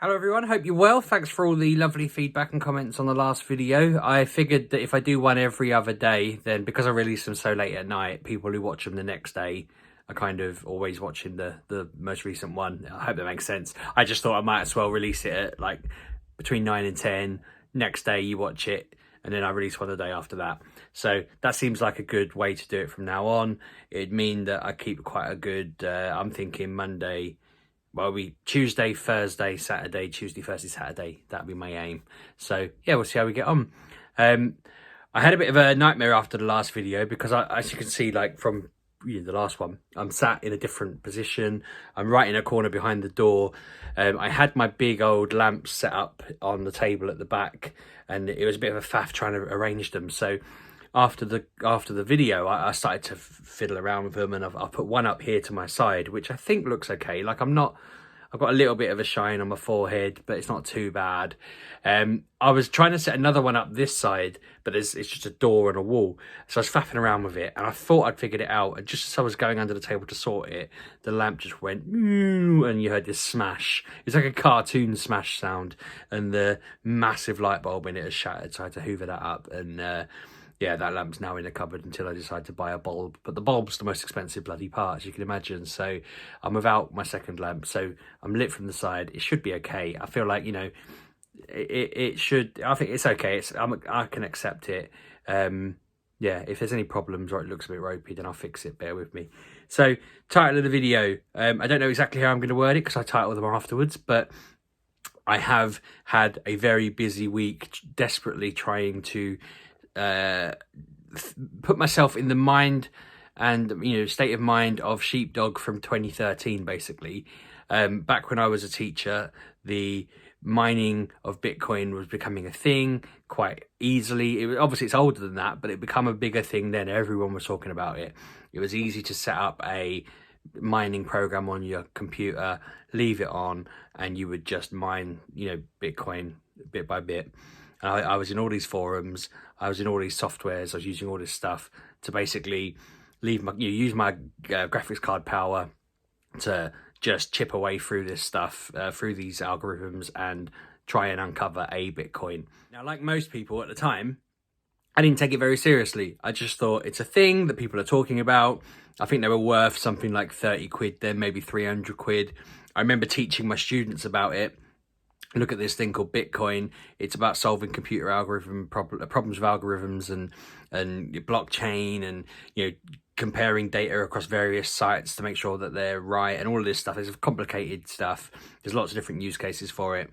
Hello everyone, hope you're well. Thanks for all the lovely feedback and comments on the last video. I figured that if I do one every other day, then because I release them so late at night, people who watch them the next day are kind of always watching the most recent one. I hope that makes sense. I just thought I might as well release it at like between 9 and 10. Next day you watch it, and then I release one the day after that. So that seems like a good way to do it from now on. It'd mean that I keep quite a good, I'm thinking Monday, Tuesday, Thursday, Saturday, Tuesday, Thursday, Saturday. That'd be my aim. So yeah, we'll see how we get on. I had a bit of a nightmare after the last video because as you can see, like from the last one, I'm sat in a different position. I'm right in a corner behind the door. I had my big old lamps set up on the table at the back, and it was a bit of a faff trying to arrange them. So after the video, I started to fiddle around with them, and I've put one up here to my side, which I think looks okay. Like I've got a little bit of a shine on my forehead, but it's not too bad. I was trying to set another one up this side, but it's just a door and a wall. So I was faffing around with it, and I thought I'd figured it out. And just as I was going under the table to sort it, the lamp just went, and you heard this smash. It's like a cartoon smash sound, and the massive light bulb in it has shattered. So I had to hoover that up, and yeah, that lamp's now in the cupboard until I decide to buy a bulb. But the bulb's the most expensive bloody part, as you can imagine. So I'm without my second lamp. So I'm lit from the side. It should be okay. I feel like, it should. I think it's okay. I can accept it. Yeah, if there's any problems or it looks a bit ropey, then I'll fix it. Bear with me. So title of the video. I don't know exactly how I'm going to word it because I title them afterwards. But I have had a very busy week desperately trying to put myself in the mind and state of mind of Sheepdog from 2013, basically. Back when I was a teacher, the mining of Bitcoin was becoming a thing quite easily. Obviously it's older than that, but it became a bigger thing then. Everyone was talking about it. It was easy to set up a mining program on your computer, leave it on, and you would just mine Bitcoin bit by bit. I was in all these forums, I was in all these softwares, I was using all this stuff to basically use my graphics card power to just chip away through this stuff, through these algorithms, and try and uncover a Bitcoin. Now, like most people at the time, I didn't take it very seriously. I just thought it's a thing that people are talking about. I think they were worth something like 30 quid then, maybe 300 quid. I remember teaching my students about it. Look at this thing called Bitcoin. It's about solving computer algorithm problems with algorithms and blockchain, and comparing data across various sites to make sure that they're right, and all of this stuff. It's complicated stuff. There's lots of different use cases for it,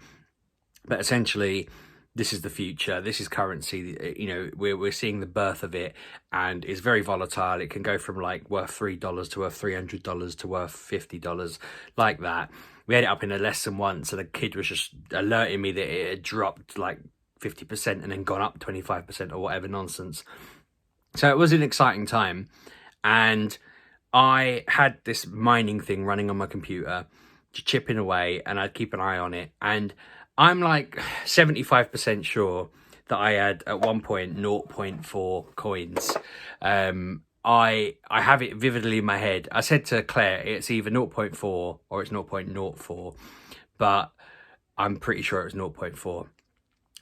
but essentially this is the future. This is currency. We're seeing the birth of it, and it's very volatile. It can go from like worth $3 to worth $300 to worth $50, like that. We had it up in a lesson once, and the kid was just alerting me that it had dropped like 50% and then gone up 25% or whatever nonsense. So it was an exciting time, and I had this mining thing running on my computer, just chipping away, and I'd keep an eye on it. And I'm like 75% sure that I had at one point 0.4 coins. I have it vividly in my head. I said to Claire, it's either 0.4 or it's 0.04, but I'm pretty sure it was 0.4.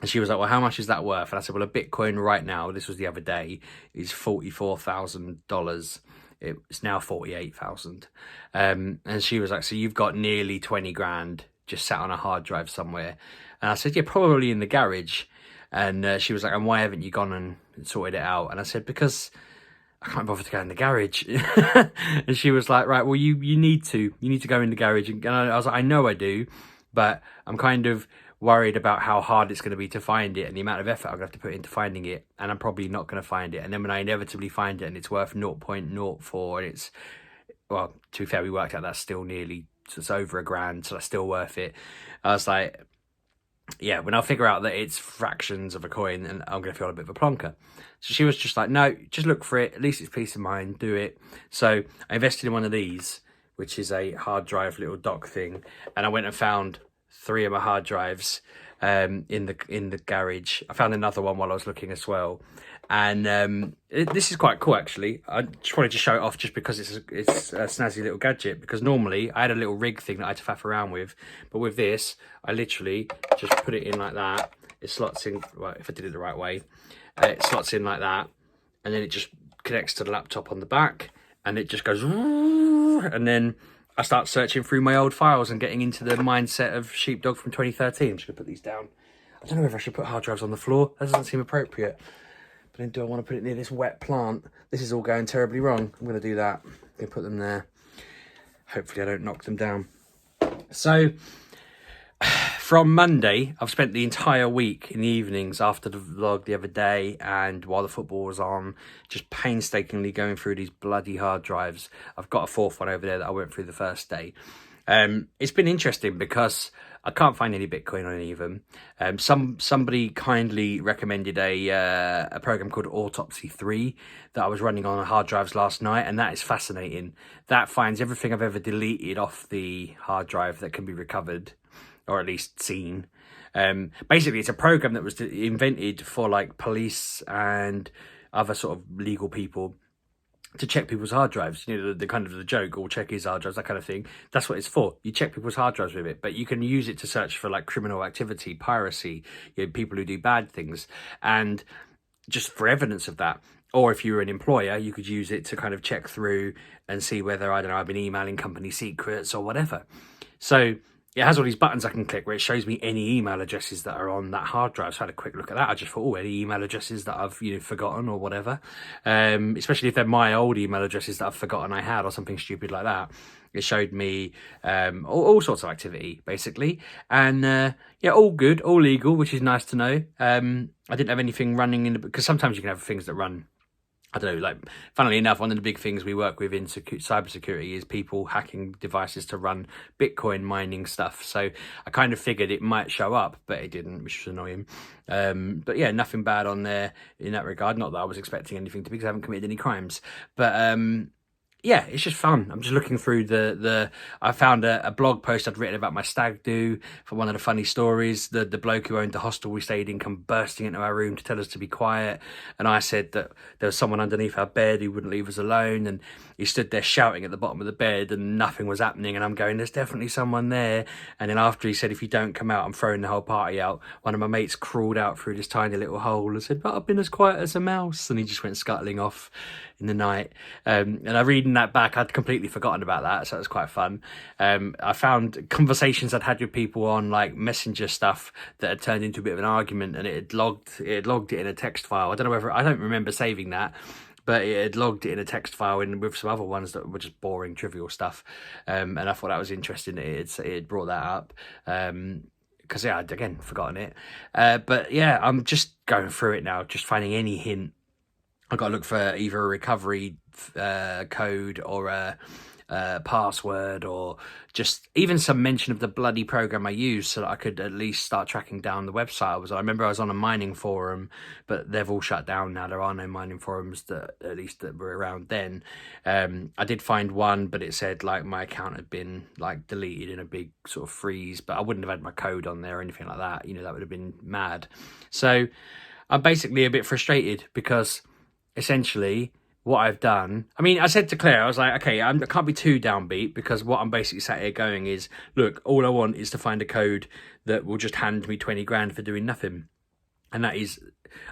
And she was like, well, how much is that worth? And I said, well, a Bitcoin right now, this was the other day, is $44,000. It's now 48,000. And she was like, so you've got nearly 20 grand just sat on a hard drive somewhere. And I said, yeah, probably in the garage. And she was like, and why haven't you gone and sorted it out? And I said, because I can't bother to go in the garage. And she was like, right, well, you need to go in the garage. And I was like, I know I do, but I'm kind of worried about how hard it's going to be to find it and the amount of effort I'm going to have to put into finding it. And I'm probably not going to find it. And then when I inevitably find it and it's worth 0.04, and it's, well, to be fair, we worked out that's still nearly, so it's over $1,000, so that's still worth it. I was like, yeah, when I'll figure out that it's fractions of a coin, and I'm going to feel a bit of a plonker. So she was just like, no, just look for it. At least it's peace of mind. Do it. So I invested in one of these, which is a hard drive little dock thing. And I went and found 3 of my hard drives in the garage. I found another one while I was looking as well, and this is quite cool actually. I just wanted to show it off just because it's a snazzy little gadget, because normally I had a little rig thing that I had to faff around with, but with this I literally just put it in like that. It slots in, well, if I did it the right way, it slots in like that, and then it just connects to the laptop on the back, and it just goes, and then I start searching through my old files and getting into the mindset of Sheepdog from 2013. I'm just going to put these down. I don't know if I should put hard drives on the floor. That doesn't seem appropriate. But then do I want to put it near this wet plant? This is all going terribly wrong. I'm going to do that. I'm going to put them there. Hopefully I don't knock them down. So from Monday, I've spent the entire week in the evenings after the vlog the other day and while the football was on, just painstakingly going through these bloody hard drives. I've got a 4th one over there that I went through the first day. It's been interesting because I can't find any Bitcoin on any of them. Somebody kindly recommended a program called Autopsy 3 that I was running on hard drives last night, and that is fascinating. That finds everything I've ever deleted off the hard drive that can be recovered, or at least seen. Basically, it's a program that was invented for like police and other sort of legal people to check people's hard drives. You know, the kind of the joke, or check his hard drives, that kind of thing. That's what it's for. You check people's hard drives with it, but you can use it to search for like criminal activity, piracy, you know, people who do bad things, and just for evidence of that. Or if you were an employer, you could use it to kind of check through and see whether, I don't know, I've been emailing company secrets or whatever. So it has all these buttons I can click where it shows me any email addresses that are on that hard drive. So I had a quick look at that. I just thought, oh, any email addresses that I've, you know, forgotten or whatever. Especially if they're my old email addresses that I've forgotten I had or something stupid like that. It showed me all sorts of activity, basically. And yeah, all good, all legal, which is nice to know. I didn't have anything running in because sometimes you can have things that run, I don't know, like, funnily enough, one of the big things we work with in cybersecurity is people hacking devices to run Bitcoin mining stuff. So I kind of figured it might show up, but it didn't, which was annoying. But yeah, nothing bad on there in that regard. Not that I was expecting anything to be, because I haven't committed any crimes. But yeah, it's just fun. I'm just looking through I found a blog post I'd written about my stag do for one of the funny stories. The bloke who owned the hostel we stayed in come bursting into our room to tell us to be quiet. And I said that there was someone underneath our bed who wouldn't leave us alone. And he stood there shouting at the bottom of the bed and nothing was happening. And I'm going, there's definitely someone there. And then after he said, if you don't come out, I'm throwing the whole party out, one of my mates crawled out through this tiny little hole and said, but I've been as quiet as a mouse. And he just went scuttling off in the night. And I reading that back, I'd completely forgotten about that, so it was quite fun. I found conversations I'd had with people on like messenger stuff that had turned into a bit of an argument, and it had logged it in a text file. I don't remember saving that, but it had logged it in a text file with some other ones that were just boring, trivial stuff. And I thought that was interesting that it had brought that up. Because yeah, I'd again forgotten it. But yeah, I'm just going through it now, just finding any hint. I've got to look for either a recovery code or a password, or just even some mention of the bloody program I used, so that I could at least start tracking down the website I was on. I remember I was on a mining forum, but they've all shut down now. There are no mining forums that were around then. I did find one, but it said like my account had been like deleted in a big sort of freeze, but I wouldn't have had my code on there or anything like that. You know, that would have been mad. So I'm basically a bit frustrated because essentially what I've done, I mean, I said to Claire, I was like, okay, I can't be too downbeat, because what I'm basically sat here going is, look, all I want is to find a code that will just hand me 20 grand for doing nothing. And that is,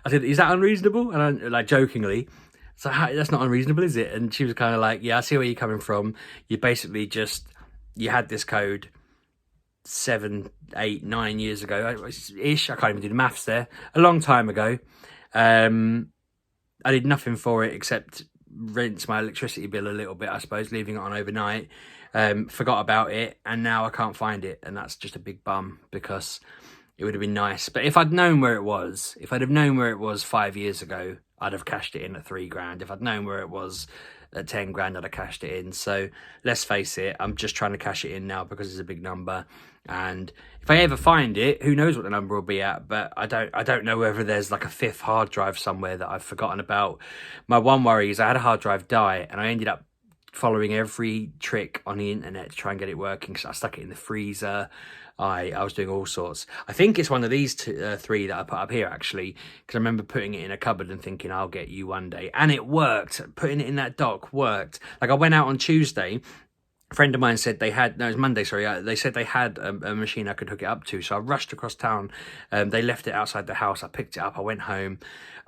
I said, is that unreasonable? And I, like, jokingly, so that's not unreasonable, is it? And she was kind of like, yeah, I see where you're coming from. You basically just, you had this code 7, 8, 9 years ago ish. I can't even do the maths there. A long time ago. I did nothing for it except rinse my electricity bill a little bit, I suppose, leaving it on overnight. Forgot about it, and now I can't find it, and that's just a big bum, because it would have been nice. But if I'd known where it was, if I'd have known where it was 5 years ago, I'd have cashed it in at 3 grand. If I'd known where it was at 10 grand, I'd have cashed it in. So let's face it, I'm just trying to cash it in now because it's a big number. And if I ever find it, who knows what the number will be at, but I don't know whether there's like a 5th hard drive somewhere that I've forgotten about. My one worry is I had a hard drive die, and I ended up following every trick on the internet to try and get it working. So I stuck it in the freezer. I was doing all sorts. I think it's one of these three that I put up here, actually, because I remember putting it in a cupboard and thinking, I'll get you one day. And it worked. Putting it in that dock worked. Like, I went out on Tuesday. A friend of mine said they had, no, it was Monday, sorry. They said they had a machine I could hook it up to. So I rushed across town. They left it outside the house. I picked it up. I went home.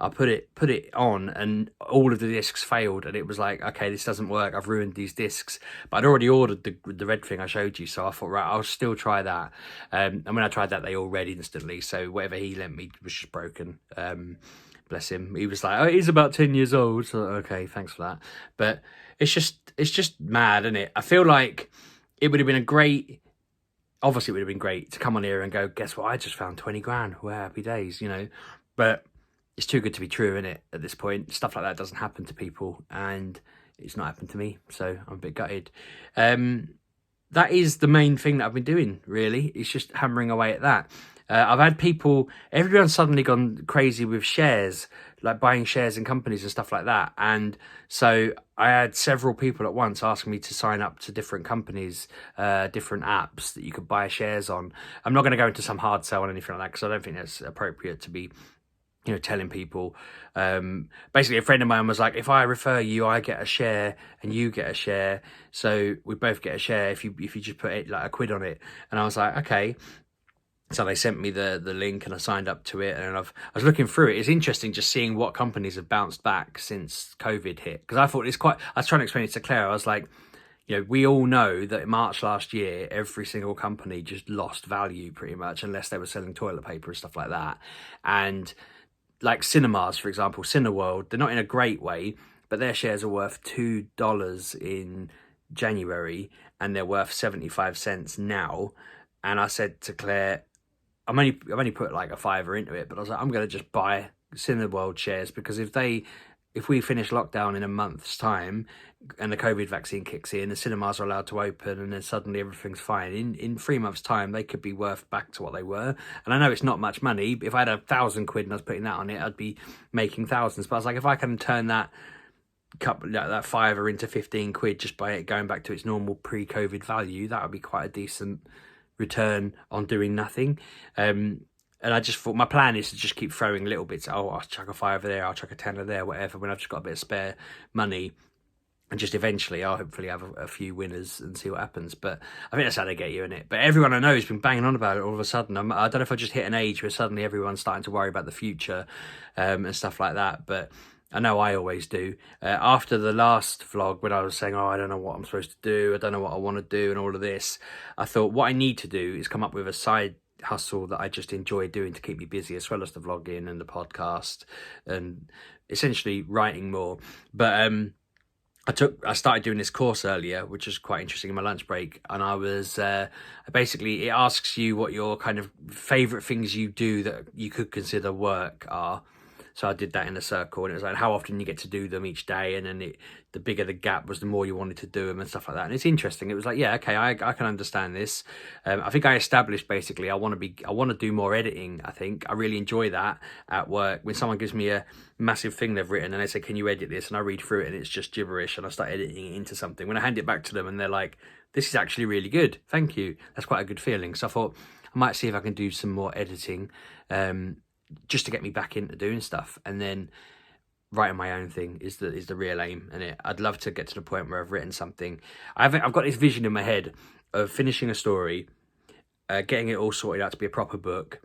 I put it on, and all of the discs failed. And it was like, okay, this doesn't work. I've ruined these discs. But I'd already ordered the red thing I showed you. So I thought, right, I'll still try that. And when I tried that, they all read instantly. So whatever he lent me was just broken. Bless him. He was like, oh, he's about 10 years old. So, okay, thanks for that. But it's just mad, isn't it? I feel like it would have been obviously it would have been great to come on here and go, guess what? I just found 20 grand. Well, happy days, But it's too good to be true, isn't it? At this point, stuff like that doesn't happen to people, and it's not happened to me. So I'm a bit gutted. That is the main thing that I've been doing, really. It's just hammering away at that. I've had everyone's suddenly gone crazy with shares, like buying shares in companies and stuff like that. And so I had several people at once asking me to sign up to different companies, different apps that you could buy shares on. I'm not going to go into some hard sell on anything like that, because I don't think that's appropriate to be, telling people. Basically, a friend of mine was like, if I refer you, I get a share and you get a share. So we both get a share if you just put it like £1 on it. And I was like, okay. So they sent me the link, and I signed up to it, and I was looking through it. It's interesting just seeing what companies have bounced back since COVID hit, because I thought I was trying to explain it to Claire. I was like, we all know that in March last year, every single company just lost value pretty much, unless they were selling toilet paper and stuff like that. And like cinemas, for example, Cineworld, they're not in a great way, but their shares are worth $2 in January, and they're worth 75 cents now. And I said to Claire, I've only put like a £5 into it, but I was like, I'm going to just buy Cineworld shares, because if we finish lockdown in a month's time and the COVID vaccine kicks in, the cinemas are allowed to open, and then suddenly everything's fine. In 3 months' time, they could be worth back to what they were. And I know it's not much money. If I had £1,000 and I was putting that on it, I'd be making thousands. But I was like, if I can turn that £5 into £15 just by it going back to its normal pre-COVID value, that would be quite a decent return on doing nothing. And I just thought my plan is to just keep throwing little bits. Oh, I'll chuck a £5 there, I'll chuck a £10 there, whatever, when I've just got a bit of spare money. And just eventually I'll hopefully have a few winners and see what happens. But I think that's how they get you in it. But everyone I know has been banging on about it all of a sudden. I don't know if I just hit an age where suddenly everyone's starting to worry about the future and stuff like that. But I know I always do. After the last vlog, when I was saying, I don't know what I'm supposed to do, I don't know what I want to do and all of this, I thought what I need to do is come up with a side hustle that I just enjoy doing to keep me busy, as well as the vlogging and the podcast and essentially writing more. But I started doing this course earlier, which was quite interesting in my lunch break. And I was basically, it asks you what your kind of favourite things you do that you could consider work are. So I did that in a circle, and it was like how often you get to do them each day, and then the bigger the gap was, the more you wanted to do them and stuff like that. And it's interesting. It was like, yeah, okay, I can understand this. I think I established basically I want to do more editing. I think I really enjoy that at work. When someone gives me a massive thing they've written and they say, can you edit this? And I read through it and it's just gibberish, and I start editing it into something. When I hand it back to them and they're like, this is actually really good, thank you, that's quite a good feeling. So I thought I might see if I can do some more editing, just to get me back into doing stuff. And then writing my own thing is the real aim. And I'd love to get to the point where I've written something. I've got this vision in my head of finishing a story, getting it all sorted out to be a proper book,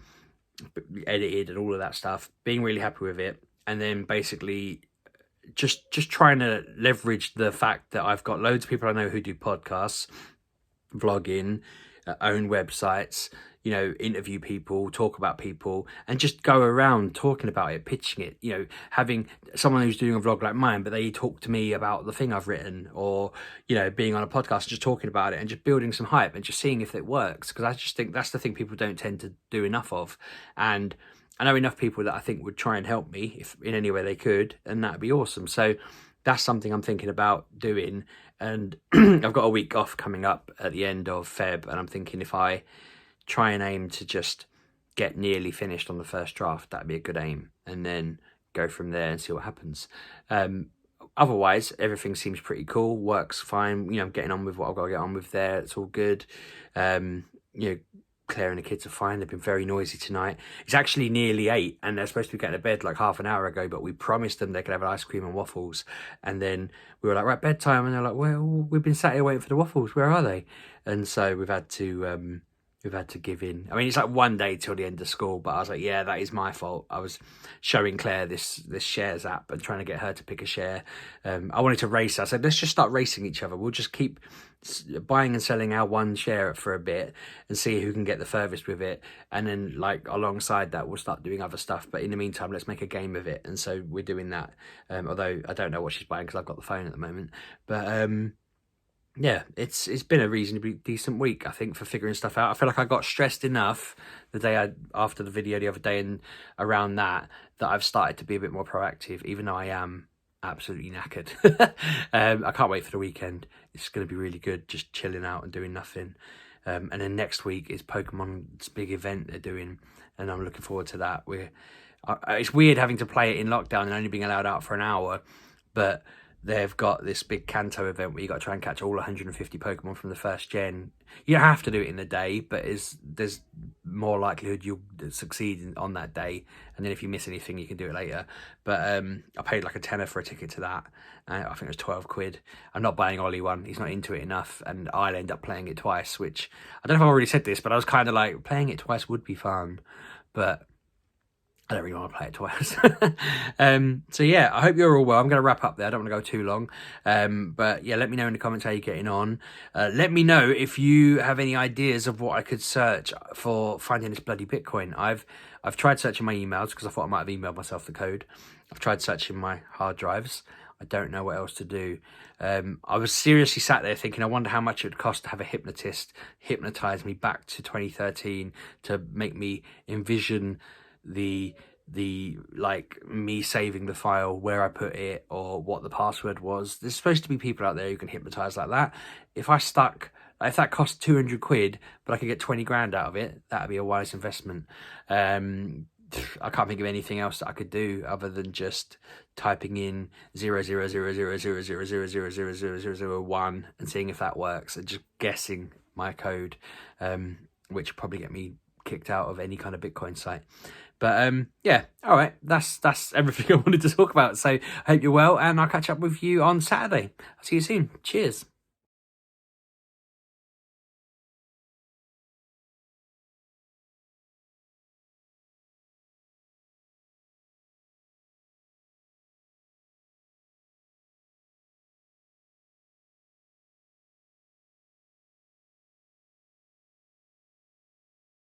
edited and all of that stuff, being really happy with it, and then basically just trying to leverage the fact that I've got loads of people I know who do podcasts, vlogging, own websites, interview people, talk about people, and just go around talking about it, pitching it, having someone who's doing a vlog like mine, but they talk to me about the thing I've written, or, being on a podcast, just talking about it and just building some hype and just seeing if it works. Because I just think that's the thing people don't tend to do enough of. And I know enough people that I think would try and help me if in any way they could, and that'd be awesome. So that's something I'm thinking about doing. And I've got a week off coming up at the end of Feb, and I'm thinking if I try and aim to just get nearly finished on the first draft, that'd be a good aim, and then go from there and see what happens. Otherwise, everything seems pretty cool, works fine. I'm getting on with what I've got to get on with there. It's all good. Claire and the kids are fine. They've been very noisy tonight. It's actually nearly 8 and they're supposed to be getting to bed like half an hour ago, but we promised them they could have ice cream and waffles. And then we were like, right, bedtime. And they're like, well, we've been sat here waiting for the waffles. Where are they? And so we've had to give in. I mean, it's like one day till the end of school, but I was like, yeah, that is my fault. I was showing Claire this shares app and trying to get her to pick a share. I wanted to race. I said, let's just start racing each other. We'll just keep buying and selling our one share for a bit and see who can get the furthest with it. And then like alongside that, we'll start doing other stuff. But in the meantime, let's make a game of it. And so we're doing that. Although I don't know what she's buying because I've got the phone at the moment. But yeah, it's been a reasonably decent week, I think, for figuring stuff out. I feel like I got stressed enough the day after the video the other day and around that I've started to be a bit more proactive, even though I am absolutely knackered. I can't wait for the weekend. It's going to be really good, just chilling out and doing nothing. And then next week is Pokemon's big event they're doing, and I'm looking forward to that. It's weird having to play it in lockdown and only being allowed out for an hour, but they've got this big Kanto event where you got to try and catch all 150 Pokemon from the first gen. You don't have to do it in the day, but there's more likelihood you'll succeed on that day. And then if you miss anything, you can do it later. But I paid like a tenner for a ticket to that. I think it was 12 quid. I'm not buying Ollie one. He's not into it enough. And I'll end up playing it twice, which I don't know if I've already said this, but I was kind of like, playing it twice would be fun. But I don't really want to play it twice. So yeah, I hope you're all well. I'm going to wrap up there. I don't want to go too long. But yeah, let me know in the comments how you're getting on. Let me know if you have any ideas of what I could search for finding this bloody Bitcoin. I've tried searching my emails because I thought I might have emailed myself the code. I've tried searching my hard drives. I don't know what else to do. I was seriously sat there thinking, I wonder how much it would cost to have a hypnotist hypnotize me back to 2013 to make me envision the like me saving the file, where I put it, or what the password was. There's supposed to be people out there who can hypnotize like that. If that cost 200 quid, but I could get 20 grand out of it, that'd be a wise investment. I can't think of anything else that I could do other than just typing in 0000000000001 and seeing if that works, and just guessing my code, which would probably get me kicked out of any kind of Bitcoin site. But yeah, all right, that's everything I wanted to talk about. So I hope you're well, and I'll catch up with you on Saturday. I'll see you soon. Cheers.